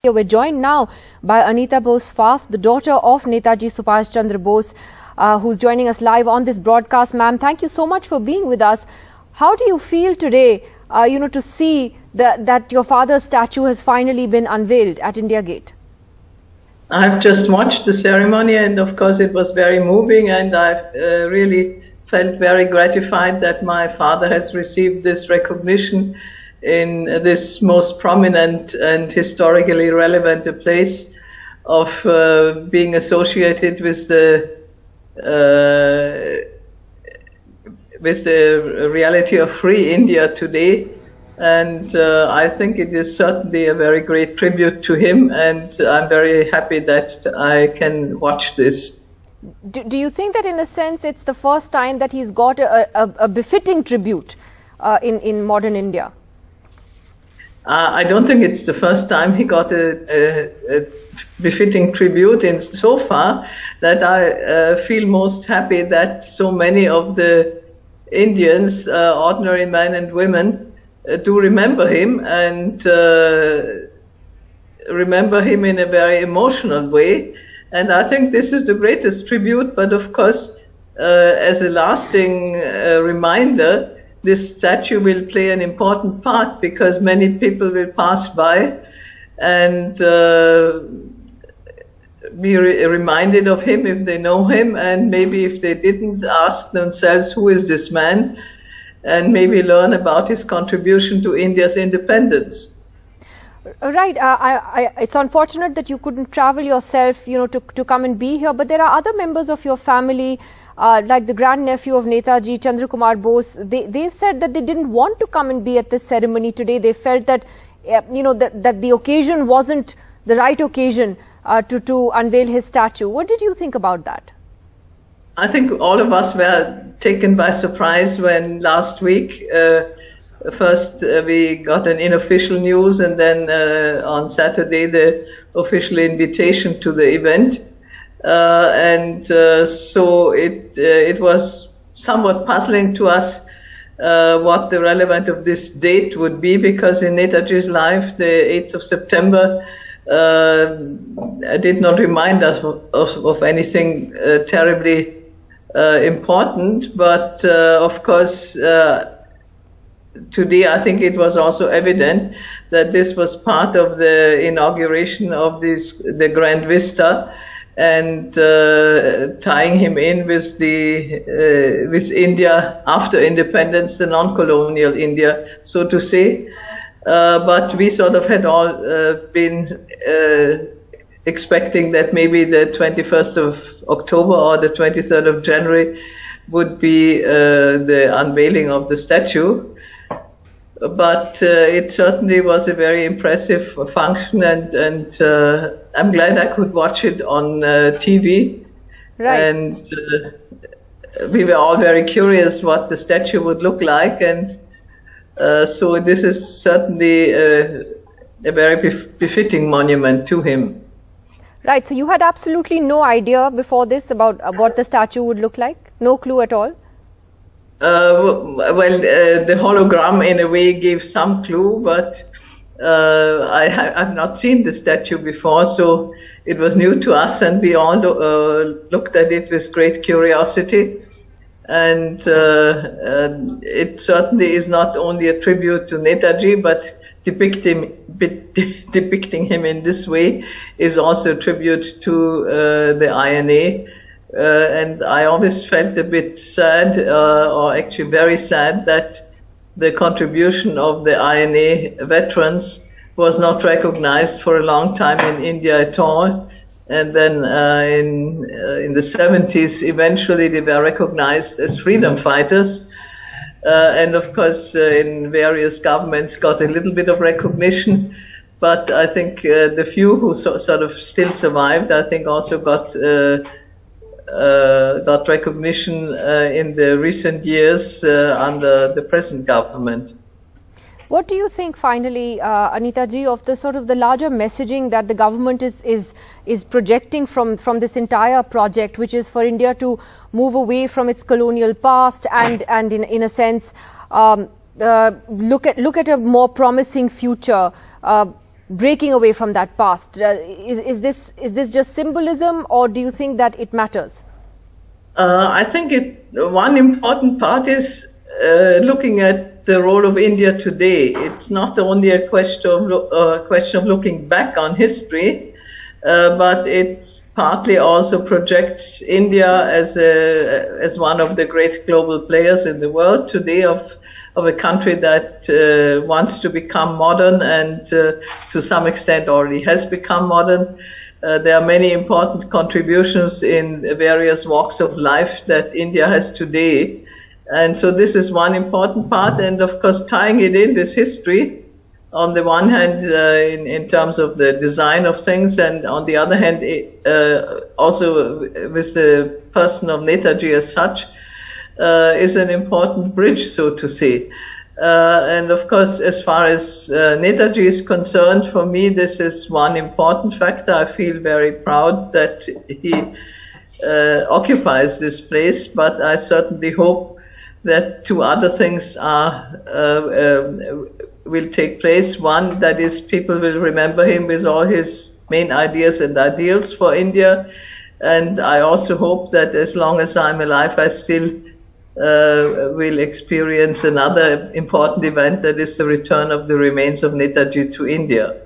We're joined now by Anita Bose Pfaff, the daughter of Netaji Subhas Chandra Bose, who's joining us live on this broadcast. Ma'am, thank you so much for being with us. How do you feel today, to see that your father's statue has finally been unveiled at India Gate? I've just watched the ceremony, and of course it was very moving, and I've really felt very gratified that my father has received this recognition in this most prominent and historically relevant place of being associated with the reality of free India today. And I think it is certainly a very great tribute to him, and I'm very happy that I can watch this. Do you think that in a sense it's the first time that he's got a befitting tribute in modern India? I don't think it's the first time he got a befitting tribute in so far, that I feel most happy that so many of the Indians, ordinary men and women, do remember him, and remember him in a very emotional way. And I think this is the greatest tribute, but of course, as a lasting reminder, this statue will play an important part, because many people will pass by and be reminded of him if they know him, and maybe if they didn't, ask themselves, who is this man, and maybe learn about his contribution to India's independence. Right. It's unfortunate that you couldn't travel yourself, to come and be here, but there are other members of your family, like the grandnephew of Netaji, Chandra Bose. They've said that they didn't want to come and be at this ceremony today. They felt that, that the occasion wasn't the right occasion to unveil his statue. What did you think about that? I think all of us were taken by surprise when last week, first we got an unofficial news, and then on Saturday the official invitation to the event. So it was somewhat puzzling to us what the relevance of this date would be, because in Netaji's life, the 8th of September did not remind us of anything terribly important. But of course, today I think it was also evident that this was part of the inauguration of the Grand Vista, and tying him in with with India after independence, the non-colonial India, so to say. But we sort of had all been expecting that maybe the 21st of October or the 23rd of January would be the unveiling of the statue. But it certainly was a very impressive function, and I'm glad I could watch it on TV. Right. And we were all very curious what the statue would look like, and so this is certainly a very befitting monument to him. Right, so you had absolutely no idea before this about what the statue would look like? No clue at all? The hologram in a way gave some clue, but I've not seen the statue before, so it was new to us, and we all looked at it with great curiosity. And it certainly is not only a tribute to Netaji, but depicting him in this way is also a tribute to the INA. And I always felt a bit sad, or actually very sad, that the contribution of the INA veterans was not recognized for a long time in India at all. And then in the 70s, eventually they were recognized as freedom fighters. And of course, in various governments got a little bit of recognition. But I think the few who sort of still survived, I think also got recognition in the recent years under the present government. What do you think, finally, Anita ji, of the larger messaging that the government is projecting from this entire project, which is for India to move away from its colonial past and in a sense look at a more promising future? breaking away from that past. Is this just symbolism, or do you think that it matters? I think one important part is looking at the role of India today. It's not only a question of looking back on history, but it partly also projects India as one of the great global players in the world today, of a country that wants to become modern and to some extent already has become modern. There are many important contributions in various walks of life that India has today. And so this is one important part. And of course, tying it in with history, on the one hand, in terms of the design of things, and on the other hand, also with the person of Netaji as such, is an important bridge, so to say. And of course, as far as Netaji is concerned, for me, this is one important factor. I feel very proud that he occupies this place, but I certainly hope that two other things will take place. One, that is, people will remember him with all his main ideas and ideals for India. And I also hope that as long as I'm alive, I still will experience another important event, that is the return of the remains of Netaji to India.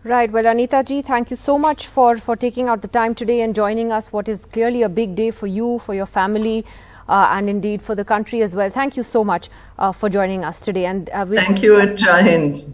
Right. Well, Anita ji, thank you so much for taking out the time today and joining us. What is clearly a big day for you, for your family, and indeed for the country as well. Thank you so much for joining us today. And thank you, and Jai Hind.